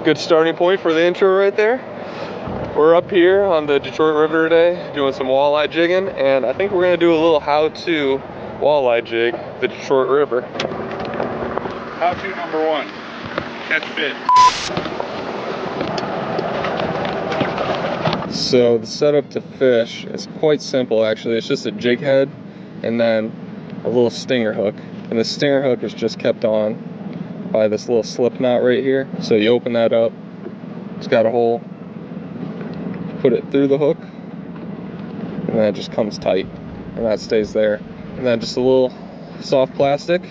Good starting point for the intro right there. We're up here on the Detroit River today doing some walleye jigging, and I think we're going to do a little how-to walleye jig the Detroit River. How-to number 1, catch fish. So the setup to fish is quite simple actually. It's just a jig head and then a little stinger hook. And the stinger hook is just kept on by this little slip knot right here. So you open that up, it's got a hole, put it through the hook, and then it just comes tight, and that stays there. And then just a little soft plastic.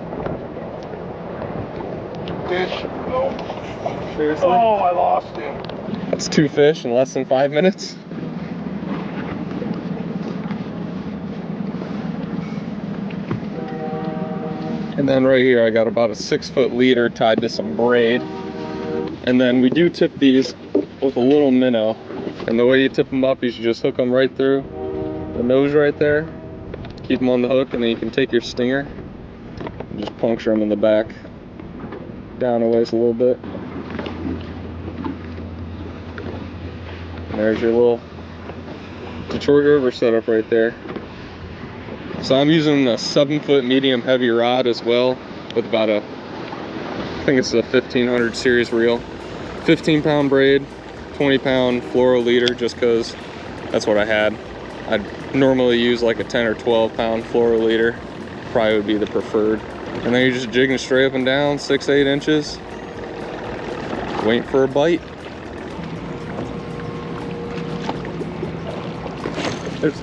Fish. Oh. Seriously? Oh, I lost him. That's 2 fish in less than 5 minutes. And then right here I got about a 6-foot leader tied to some braid. And then we do tip these with a little minnow. And the way you tip them up, you should just hook them right through the nose right there. Keep them on the hook, and then you can take your stinger and just puncture them in the back. Down a ways a little bit. And there's your little Detroit River setup right there. So I'm using a 7-foot medium heavy rod as well, with about I think it's a 1500 series reel. 15-pound braid, 20-pound fluoro leader, just because that's what I had. I'd normally use like a 10 or 12-pound fluoro leader, probably would be the preferred. And then you're just jigging straight up and down, 6-8 inches, waiting for a bite.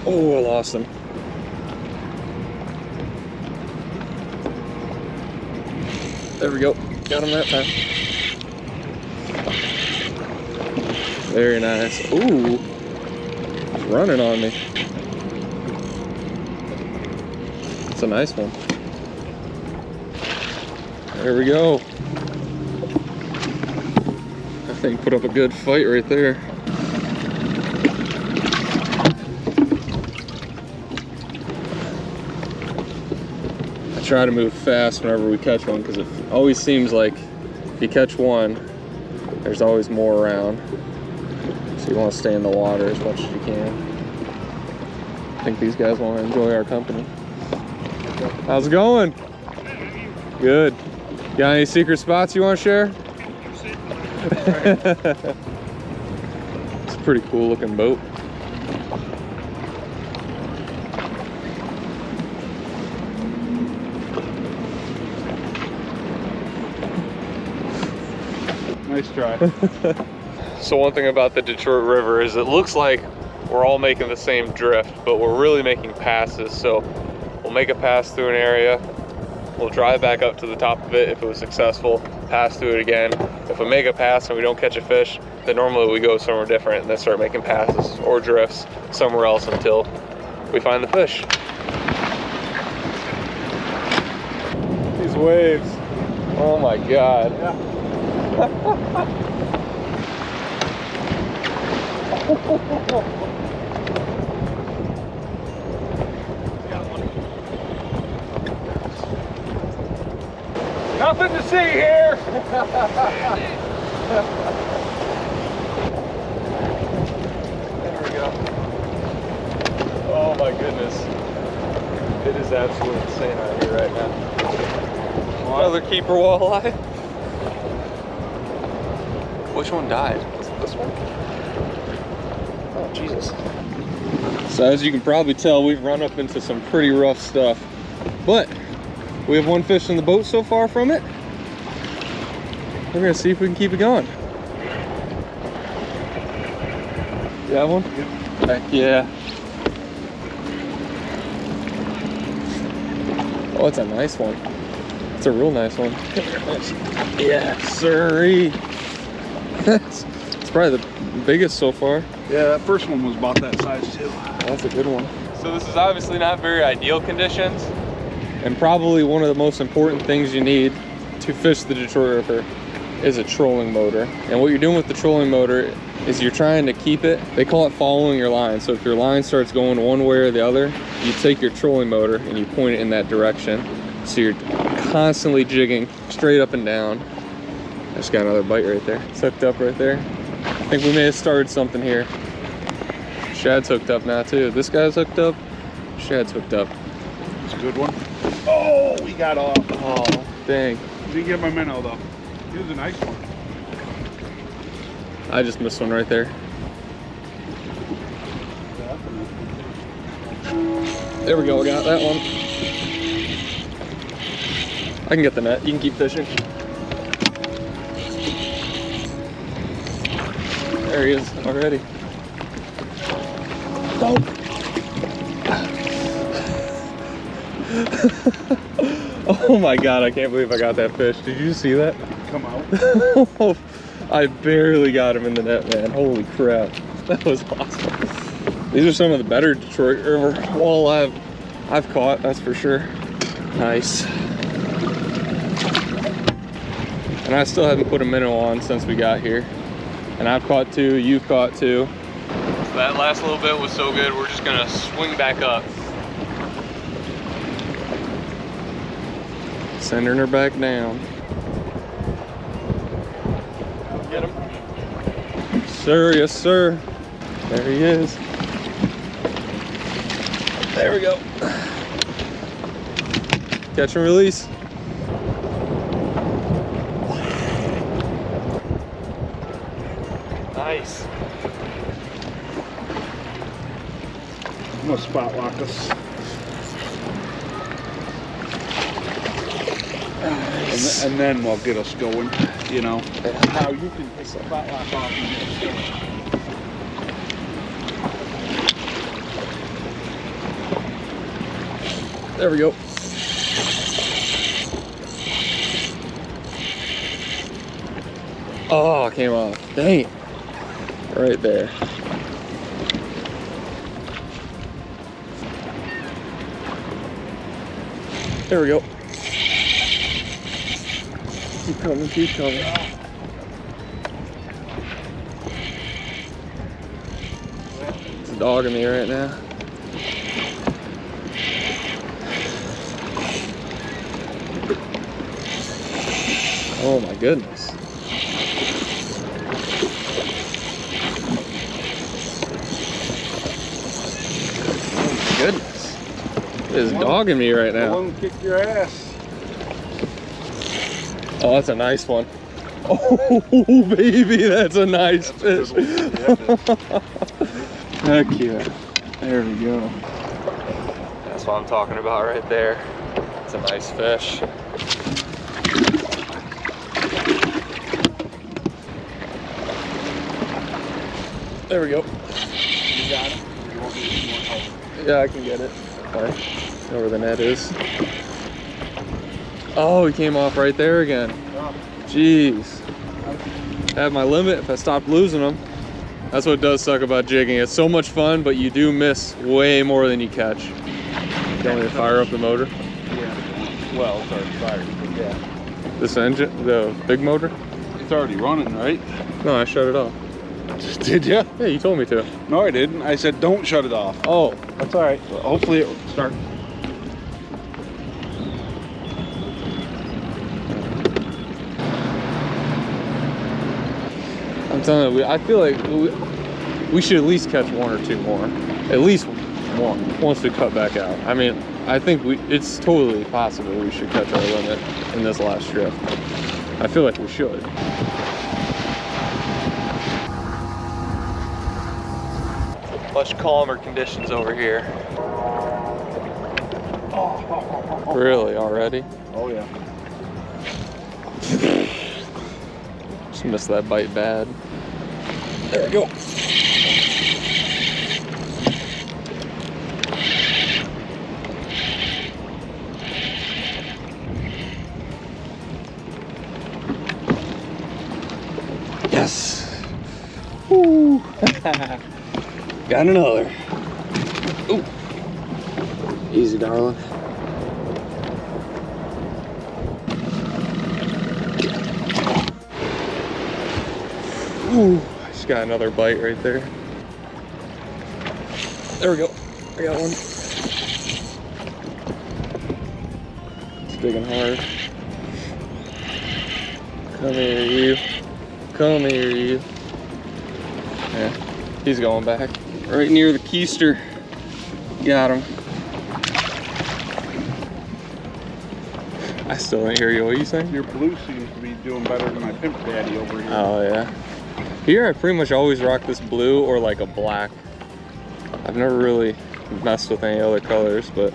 Oh, I lost him. There we go. Got him that time. Very nice. Ooh. He's running on me. It's a nice one. There we go. That thing put up a good fight right there. Try to move fast whenever we catch one, because it always seems like if you catch one, there's always more around. So you want to stay in the water as much as you can. I think these guys want to enjoy our company. How's it going? Good. Got any secret spots you want to share? It's a pretty cool looking boat. Nice try. So one thing about the Detroit River is it looks like we're all making the same drift, but we're really making passes. So we'll make a pass through an area, we'll drive back up to the top of it if it was successful, pass through it again. If we make a pass and we don't catch a fish, then normally we go somewhere different and then start making passes or drifts somewhere else until we find the fish. These waves, oh my God. Yeah. Nothing to see here. There we go. Oh my goodness. It is absolutely insane out here right now. Another keeper walleye. Which one died? Was it this one? Oh, Jesus. So as you can probably tell, we've run up into some pretty rough stuff. But we have one fish in the boat so far from it. We're gonna see if we can keep it going. You have one? Heck yeah. Oh, it's a nice one. It's a real nice one. Yeah, sirree. It's probably the biggest so far. Yeah, that first one was about that size too. That's a good one. So this is obviously not very ideal conditions, and probably one of the most important things you need to fish the Detroit River is a trolling motor. And what you're doing with the trolling motor is you're trying to keep it, they call it following your line. So if your line starts going one way or the other, you take your trolling motor and you point it in that direction. So you're constantly jigging straight up and down. I just got another bite right there. It's hooked up right there. I think we may have started something here. Shad's hooked up now too. This guy's hooked up. Shad's hooked up. It's a good one. Oh, we got off. Oh, dang. Didn't get my minnow though. He was a nice one. I just missed one right there. There we go, we got that one. I can get the net. You can keep fishing. There he is already. Oh. Oh my God, I can't believe I got that fish. Did you see that? Come out. I barely got him in the net, man. Holy crap. That was awesome. These are some of the better Detroit River walleye I've caught, that's for sure. Nice. And I still haven't put a minnow on since we got here. And I've caught 2, you've caught 2. So that last little bit was so good, we're just gonna swing back up. Sending her back down. Get him. Sir, yes sir. There he is. There we go. Catch and release. Nice. I'm gonna spot lock us. Nice. And then we'll get us going, you know. Now you can take the spot lock off and get us going. There we go. Oh, it came off. Dang it. Right there. There we go. Keep coming, keep coming. It's dogging me right now. Oh my goodness. Oh my goodness. It is dogging me right now. One kick your ass. Oh, that's a nice one. Oh, baby, that's a nice fish. Heck yeah. There we go. That's what I'm talking about right there. It's a nice fish. There we go. You got him? You want me to help? Yeah, I can get it. Okay. Know where the net is. Oh, he came off right there again. Jeez. I have my limit if I stopped losing them. That's what does suck about jigging. It's so much fun, but you do miss way more than you catch. You want me to fire up the motor? Yeah. Well, it's already fired, but yeah. This engine, the big motor? It's already running, right? No, I shut it off. Did you? Yeah, you told me to. No, I didn't. I said don't shut it off. Oh, that's all right. So hopefully it will start. I'm telling you, I feel like we should at least catch 1 or 2 more. At least 1 once we cut back out. I mean, I think it's totally possible we should catch our limit in this last trip. I feel like we should. Much calmer conditions over here. Really, already? Oh yeah. Just missed that bite bad. There we go. Yes. Woo. Got another. Ooh. Easy, darling. Ooh, just got another bite right there. There we go. I got one. It's digging hard. Come here, you. Come here, you. Yeah, he's going back. Right near the keister. Got him. I still didn't hear you. What are you saying? Your blue seems to be doing better than my pimp daddy over here. Oh, yeah. Here, I pretty much always rock this blue or like a black. I've never really messed with any other colors, but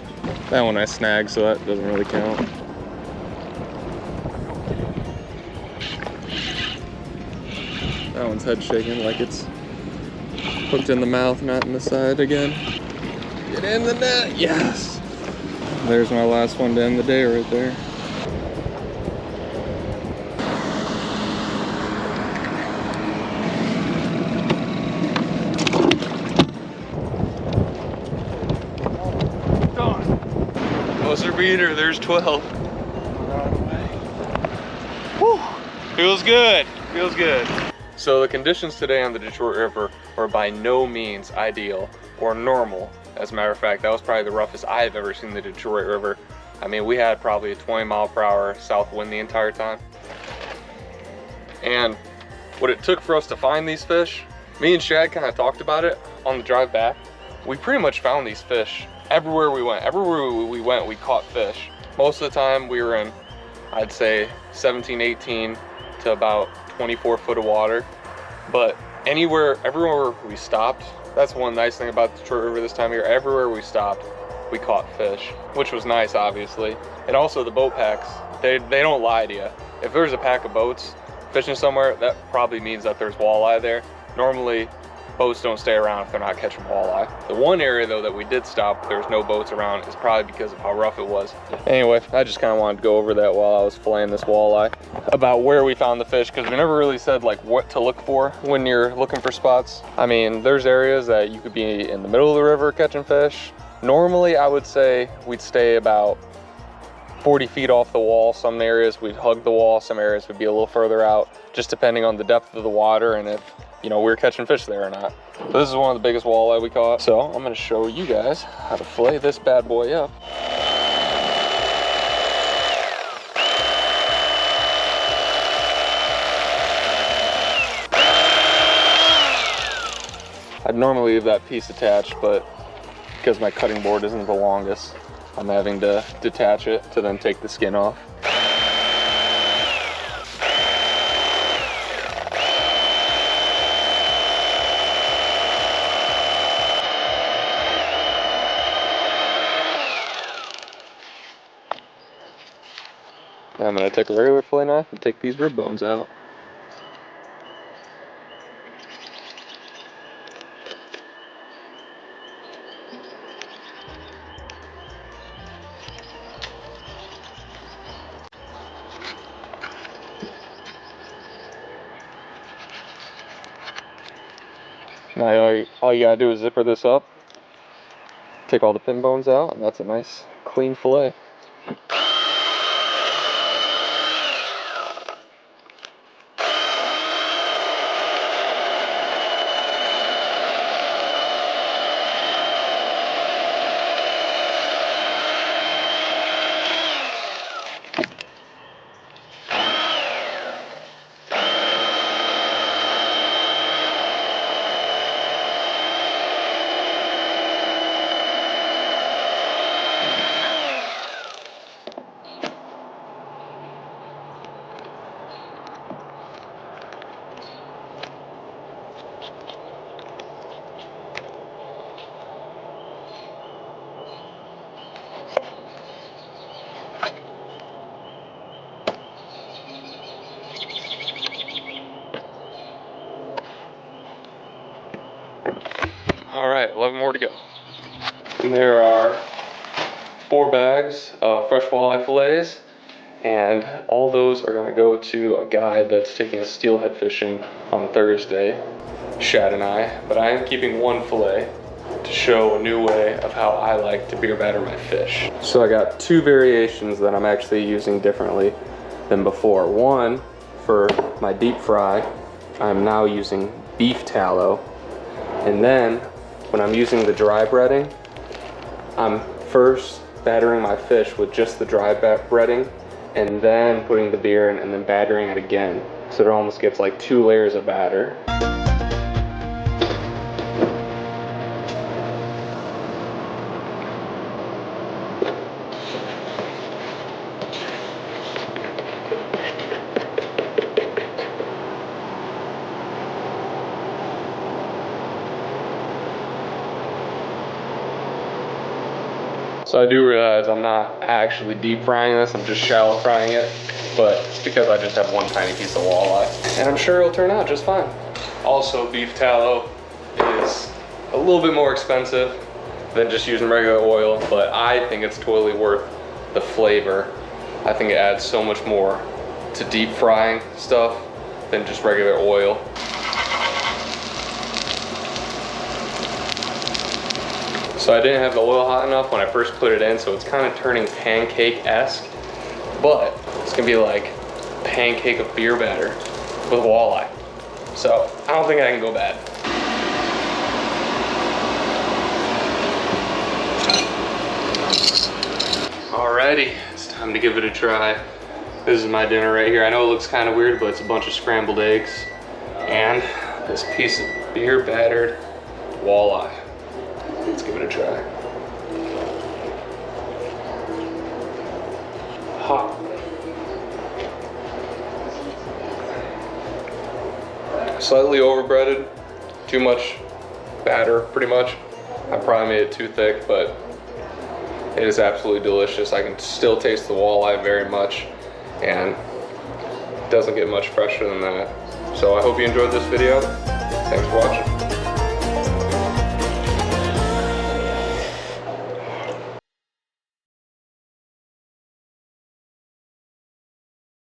that one I snagged, so that doesn't really count. That one's head shaking like it's hooked in the mouth, not in the side again. Get in the net, yes! There's my last one to end the day right there. Closer beater, there's 12. Whew. Feels good, feels good. So the conditions today on the Detroit River were by no means ideal or normal. As a matter of fact, that was probably the roughest I've ever seen the Detroit River. I mean, we had probably a 20-mile-per-hour south wind the entire time. And what it took for us to find these fish, me and Shad kind of talked about it on the drive back. We pretty much found these fish everywhere we went. Everywhere we went, we caught fish. Most of the time we were in, I'd say 17, 18 to about 24 foot of water. But everywhere we stopped, that's one nice thing about the Detroit River this time of year. Everywhere we stopped, we caught fish, which was nice, obviously. And also the boat packs, they don't lie to you. If there's a pack of boats fishing somewhere, that probably means that there's walleye there. Normally, boats don't stay around if they're not catching walleye. The one area though that we did stop, there's no boats around, is probably because of how rough it was. Anyway, I just kind of wanted to go over that while I was filleting this walleye, about where we found the fish, because we never really said like what to look for when you're looking for spots. I mean, there's areas that you could be in the middle of the river catching fish. Normally, I would say we'd stay about 40 feet off the wall. Some areas we'd hug the wall, some areas would be a little further out, just depending on the depth of the water and if, you know, we were catching fish there or not. But this is one of the biggest walleye we caught. So I'm gonna show you guys how to fillet this bad boy up. I'd normally leave that piece attached, but because my cutting board isn't the longest, I'm having to detach it to then take the skin off. I'm gonna take a regular fillet knife and take these rib bones out. Now all you gotta do is zipper this up, take all the fin bones out, and that's a nice clean fillet. All right, 11 more to go. And there are 4 bags of fresh walleye fillets, and all those are gonna go to a guy that's taking us steelhead fishing on Thursday, Shad and I, but I am keeping 1 fillet to show a new way of how I like to beer batter my fish. So I got 2 variations that I'm actually using differently than before. One, for my deep fry, I'm now using beef tallow, and then when I'm using the dry breading, I'm first battering my fish with just the dry breading, and then putting the beer in and then battering it again. So it almost gets like 2 layers of batter. So I do realize I'm not actually deep frying this, I'm just shallow frying it, but it's because I just have one tiny piece of walleye. And I'm sure it'll turn out just fine. Also, beef tallow is a little bit more expensive than just using regular oil, but I think it's totally worth the flavor. I think it adds so much more to deep frying stuff than just regular oil. So I didn't have the oil hot enough when I first put it in, so it's kind of turning pancake-esque, but it's gonna be like pancake of beer batter with walleye. So I don't think I can go bad. Alrighty, it's time to give it a try. This is my dinner right here. I know it looks kind of weird, but it's a bunch of scrambled eggs and this piece of beer battered walleye. Let's give it a try. Hot. Slightly overbreaded, too much batter, pretty much. I probably made it too thick, but it is absolutely delicious. I can still taste the walleye very much, and it doesn't get much fresher than that. So I hope you enjoyed this video. Thanks for watching.